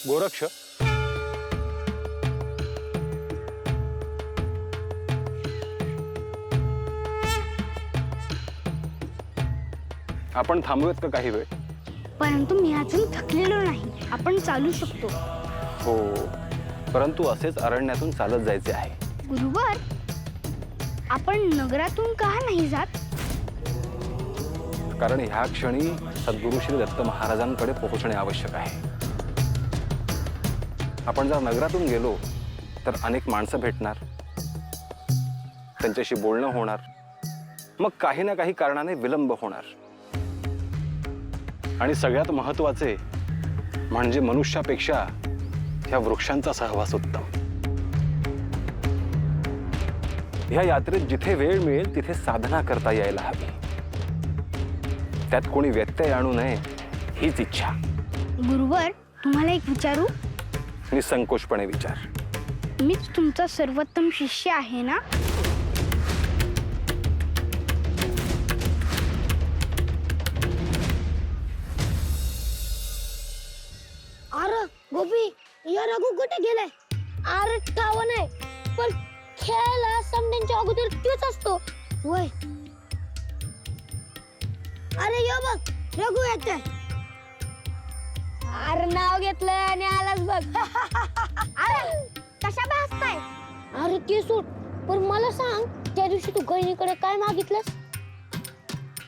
गोरक्ष, आपण थांबूयात का काही वेळ? परंतु मी अजून थकलेलो नाही, आपण चालू शकतो. हो, परंतु असेच अरण्यातून चालत जायचे आहे. गुरुवर, आपण नगरातून का नाही जात? कारण ह्या क्षणी सद्गुरू श्री दत्त महाराजांकडे पोहोचणे आवश्यक आहे. आपण जर नगरातून गेलो तर अनेक माणसं भेटणार, त्यांच्याशी बोलणं होणार, मग काही ना काही कारणाने विलंब होणार. आणि सगळ्यात महत्त्वाचे म्हणजे मनुष्यापेक्षा ह्या वृक्षांचा सहवास उत्तम. ह्या यात्रेत जिथे वेळ मिळेल तिथे साधना करता यायला हवी. त्यात कोणी व्यत्यय आणू नये हीच इच्छा. गुरुवर, तुम्हाला एक विचारू? निसंकोचपणे विचार. मीच तुमचा सर्वोत्तम शिष्य आहे ना? अरे गोपी, या रघु कुठे गेलाय? अरे ठाव नाही, पण खेळायला समड्यांच्या अगोदर तोच असतो. वय, अरे यो बघ, रघु येतोय. अरे नाव घेतलं आणि आलाच बघ. अरे कशा बसताय? अरे ते सोड, पण मला सांग, त्या दिवशी तू गहिनीकडे काय मागितलंस?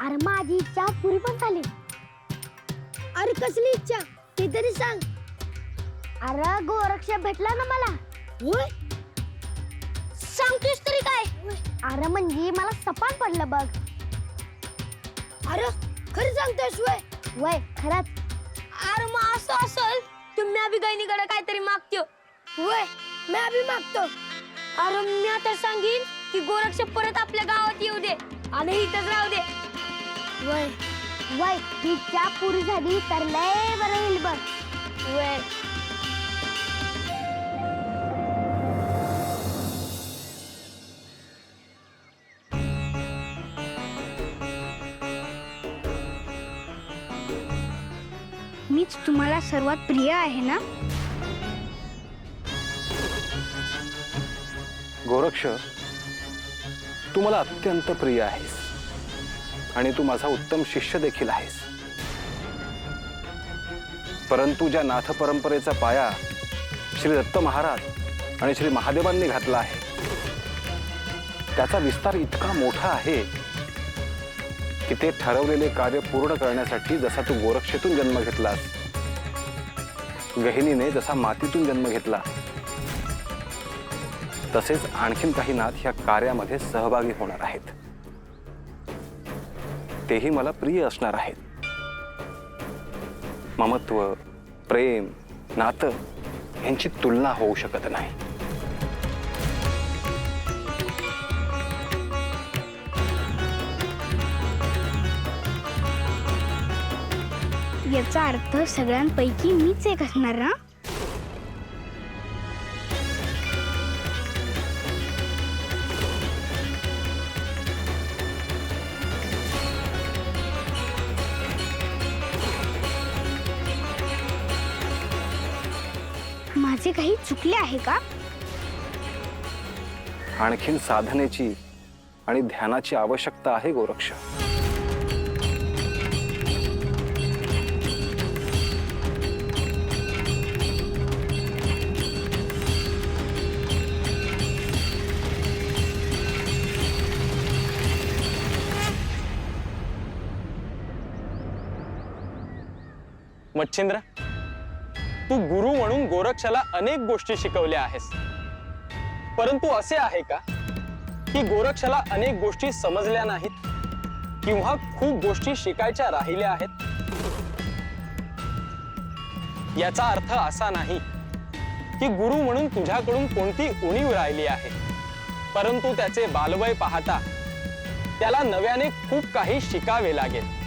अरे माझी इच्छा पुरी पण झाली. अरे कसली इच्छा ते तरी सांग. अरे गोरक्ष भेटला ना मला. होय, सांगतोस तरी काय? अरे म्हणजे मला सपान पडलं बघ. अरे खरं सांगतोस? वय वय खरंच. अरे मग असं असल तुम्ही अभि गहिनीकडे काहीतरी मागतो. वय मी अभि मागतो. अरे मी आता सांगीन की गोरक्ष परत आपल्या गावात येऊ दे आणि इथंच राहू दे. वय वय, इच्छा पुरी झाली तर लय बरं होईल बघ. वय, मीच तुम्हाला सर्वात प्रिय आहे ना? गोरक्ष, तू मला अत्यंत प्रिय आहेस आणि तू माझा उत्तम शिष्य देखील आहेस. परंतु ज्या नाथ परंपरेचा पाया श्री दत्त महाराज आणि श्री महादेवांनी घातला आहे, त्याचा विस्तार इतका मोठा आहे की ते ठरवलेले कार्य पूर्ण करण्यासाठी जसा तू गोरक्षेतून जन्म घेतलास, गहिनीने जसा मातीतून जन्म घेतला, तसेच आणखीन काही नाथ ह्या कार्यामध्ये सहभागी होणार आहेत. तेही मला प्रिय असणार आहेत. ममत्व, प्रेम, नातं यांची तुलना होऊ शकत नाही. याचा अर्थ सगळ्यांपैकी मीच एक असणार ना? माझे काही चुकले आहे का? आणखीन साधनेची आणि ध्यानाची आवश्यकता आहे गोरक्ष. मच्छिंद्र, तू गुरु म्हणून गोरक्षाला अनेक गोष्टी शिकवल्या आहेस, परंतु असे आहे का की गोरक्षाला अनेक गोष्टी समजल्या नाहीत किंवा खूप गोष्टी शिकायच्या राहिल्या आहेत? याचा अर्थ असा नाही की गुरु म्हणून तुझ्याकडून कोणती उणीव राहिली आहे, परंतु त्याचे बालवय पाहता त्याला नव्याने खूप काही शिकावे लागेल.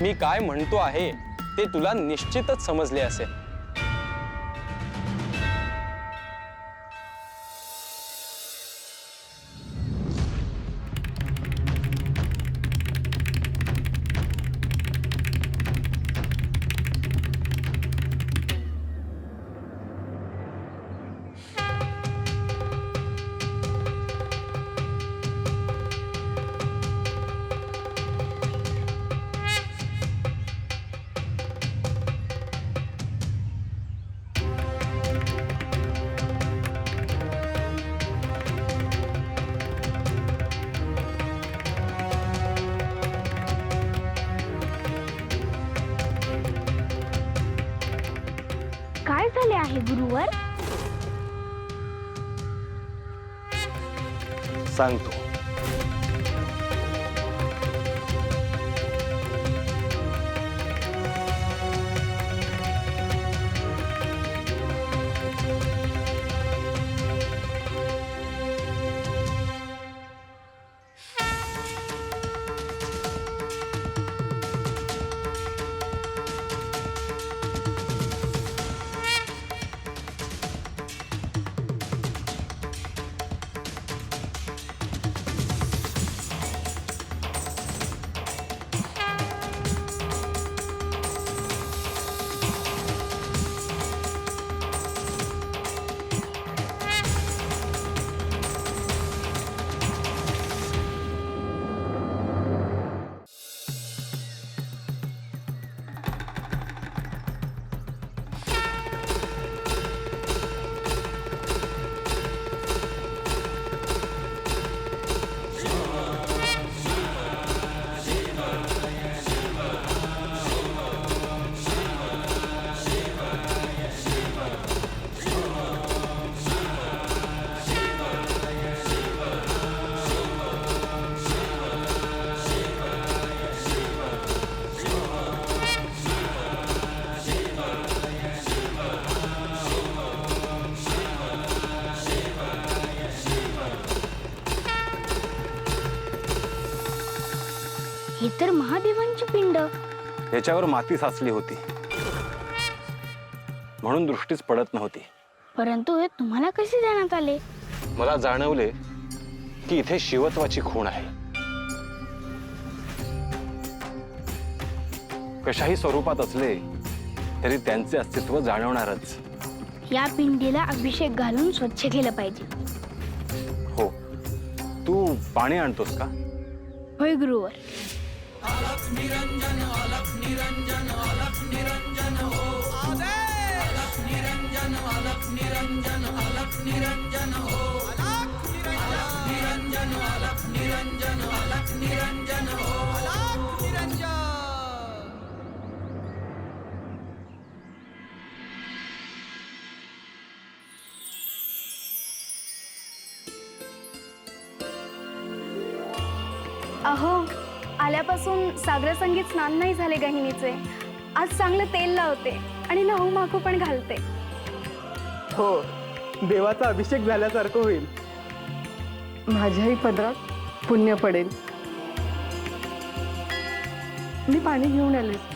मी काय म्हणतो आहे ते तुला निश्चितच समजले असेल. सांगतो. ही तर महादेवांची पिंड. याच्यावर माती साचली होती म्हणून दृष्टीच पडत नव्हती. परंतु हे तुम्हाला कसे ध्यानात आले? मला जाणवले की इथे शिवत्वाची खूण आहे. कशाही स्वरूपात असले तरी त्यांचे अस्तित्व जाणवणारच. या पिंडीला अभिषेक घालून स्वच्छ केलं पाहिजे. हो, तू पाणी आणतोस का? होय गुरुवर. अहो, आल्यापासून सागर संगीत स्नान नाही झाले गहिनीचे. आज चांगलं तेल लावते आणि नऊ माखू पण घालते. हो, देवाचा अभिषेक झाल्यासारखं होईल. माझ्याही पदरात पुण्य पडेल. मी पाणी घेऊन आले.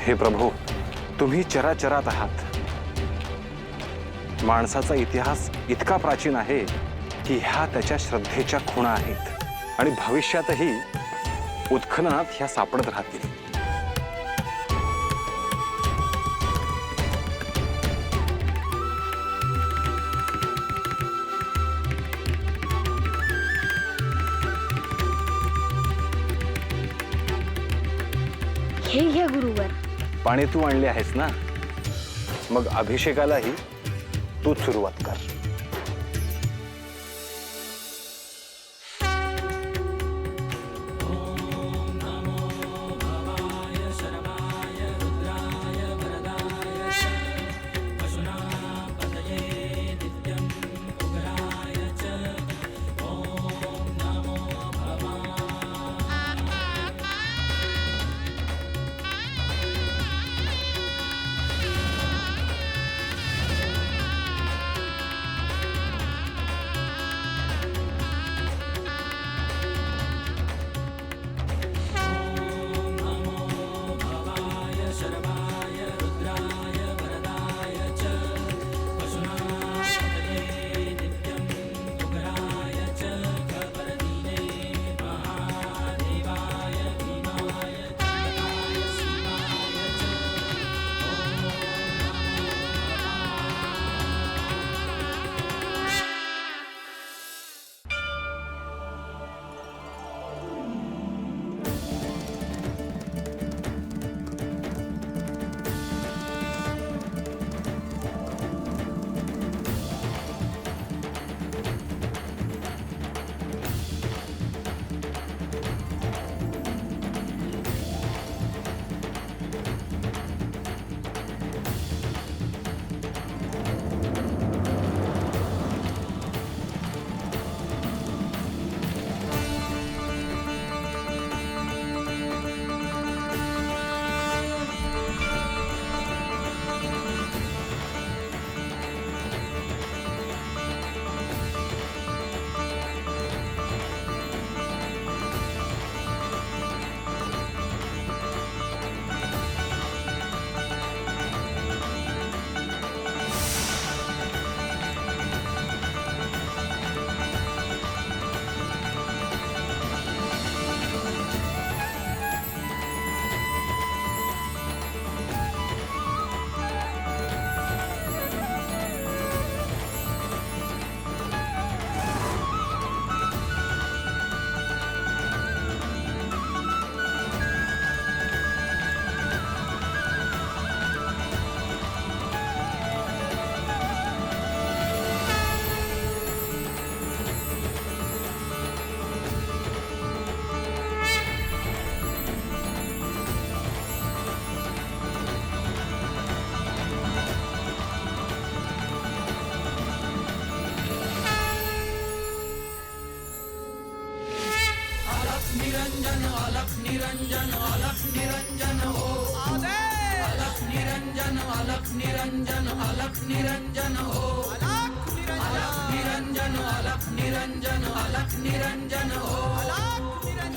हे प्रभू, तुम्ही चराचरात आहात. माणसाचा इतिहास इतका प्राचीन आहे की ह्या त्याच्या श्रद्धेच्या खुणा आहेत आणि भविष्यातही उत्खननात ह्या सापडत राहतील. हे घ्या गुरुवर. पाणी तू आणले आहेस ना, मग अभिषेकालाही तूच सुरुवात कर.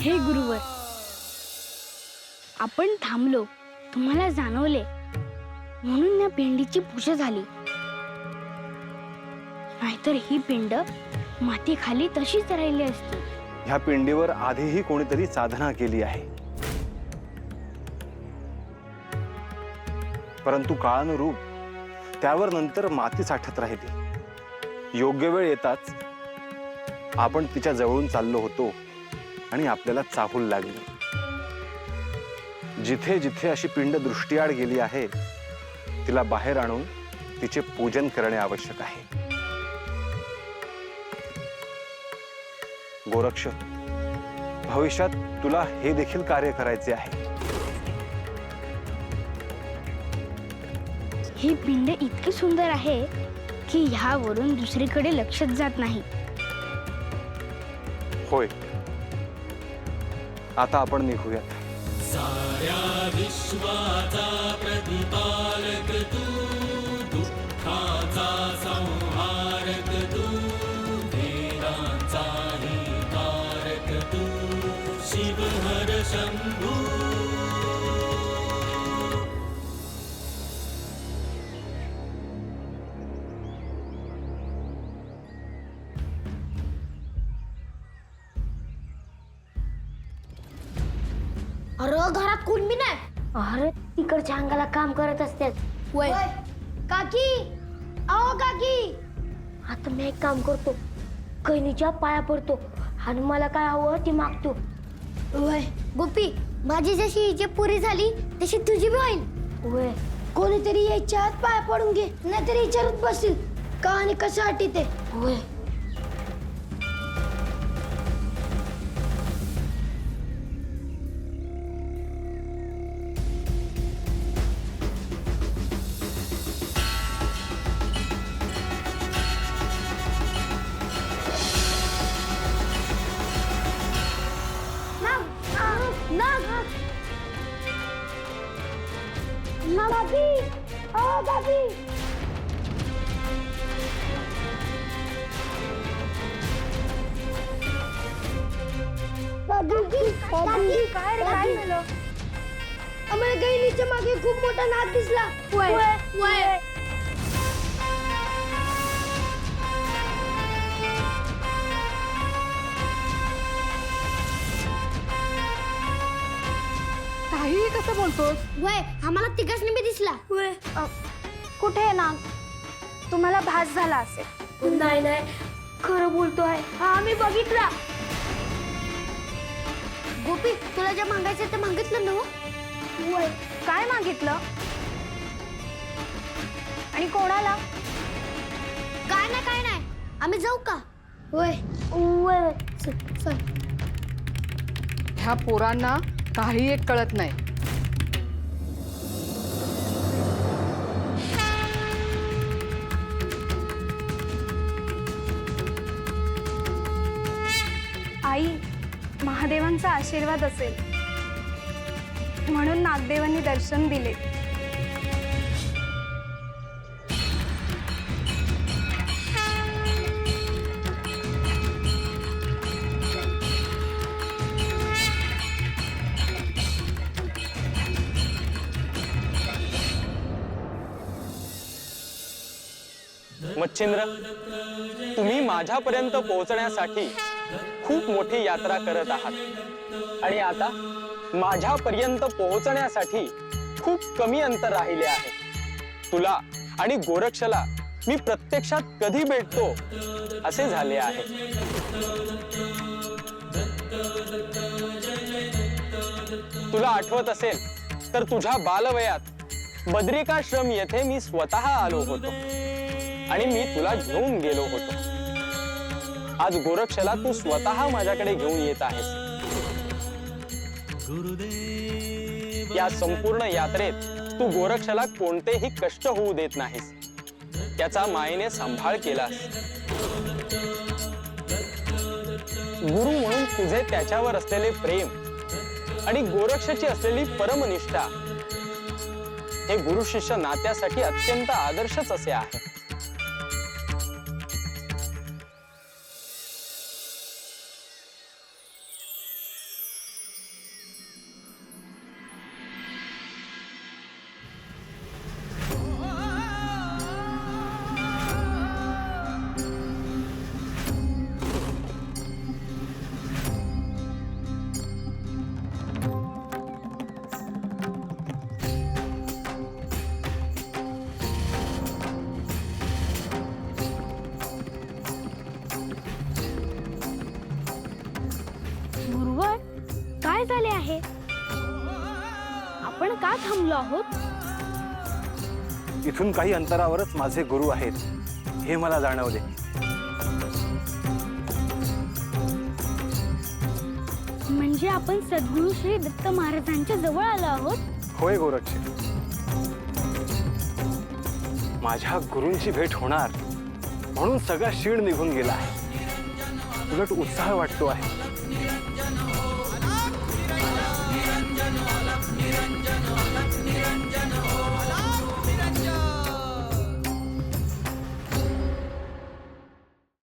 हे गुरुवर, आपण थांबलो, तुम्हाला जाणवले म्हणून या पिंडीची पूजा झाली. नाहीतर ही पिंड मातीखाली तशीच राहिली असती. ह्या पिंडीवर आधीही कोणीतरी साधना केली आहे, परंतु काळानुरूप त्यावर नंतर माती साठत राहिली. योग्य वेळ येताच आपण तिच्या जवळून चाललो होतो आणि आपल्याला चाहूल लागली. जिथे जिथे अशी पिंड दृष्टीआड गेली आहे तिला बाहेर आणून तिचे पूजन करणे आवश्यक आहे. गोरक्ष, भविष्यात तुला हे देखील कार्य करायचे आहे. ही पिंड इतकी सुंदर आहे की ह्यावरून दुसरीकडे लक्षच जात नाही. होय, आता आपण निघूयात. साऱ्या विश्वाचा प्रतिपालक तू, दुःखाचा संहारक तू, वेदांचाही कारक तू, शिव हर शंभू. अरे घरात कोण बी नाही. अरे तिकडच्या अंगाला काम करत असतात. वय काकी, अहो काकी. आता मी एक काम करतो, कैनीच्या पाया पडतो आणि मला काय हवं ते मागतो. वय गोपी, माझी जशी इच्छा पुरी झाली तशी तुझी बी होईल. वय कोणीतरी याच्या हात पाया पडून घे, नाहीतरी विचारत बसतील का आणि कशासाठी ते. वय काय रे, काय झालं? आम्हाला गैलीच्या मागे खूप मोठा नाग दिसला. वय वय काहीही कसं बोलतोस? वय आम्हाला तिघांनी बी दिसला. वय कुठे आहे नाग? तुम्हाला भास झाला असेल. नाही नाही, खरं बोलतोय. आम्ही बघितला. गोपी, तुला जे मागायचं ते मागितलं ना? वय काय मागितलं आणि कोणाला? काय नाही, आम्ही जाऊ का? वय वय चल. ह्या पोरांना काही एक कळत नाही. आई, महादेवांचा आशीर्वाद असेल म्हणून नागदेवांनी दर्शन दिले. मच्छिंद्र, तुम्ही माझ्यापर्यंत पोहोचण्यासाठी खूप मोठी यात्रा करत आहात आणि आता माझ्यापर्यंत पोहोचण्यासाठी खूप कमी अंतर राहिले आहे. तुला आणि गोरक्षला मी प्रत्यक्षात कधी भेटतो असे झाले आहे. तुला आठवत असेल तर तुझ्या बालवयात बद्रिकाश्रम येथे मी स्वतः आलो होतो आणि मी तुला घेऊन गेलो होतो. आज गोरक्षला तू स्वतः माझ्याकडे घेऊन येत आहेस. या संपूर्ण यात्रेत तू गोरक्षला कोणतेही कष्ट होऊ देत नाहीस. त्याचा मायेने सांभाळ केलास. गुरु म्हणून तुझे त्याच्यावर असलेले प्रेम आणि गोरक्षाची असलेली परमनिष्ठा हे गुरु शिष्य नात्यासाठी अत्यंत आदर्शच असे आहे. गुरुवर काय झाले आहे? आपण का थांबलो आहोत? इथून काही अंतरावरच माझे गुरु आहेत हे मला जाणवले. म्हणजे आपण सद्गुरू श्री दत्त महाराजांच्या जवळ आलो आहोत. होय गोरक्ष, माझ्या गुरूंची भेट होणार म्हणून सगळा शीळ निघून गेला आहे. उलट उत्साह वाटतो आहे.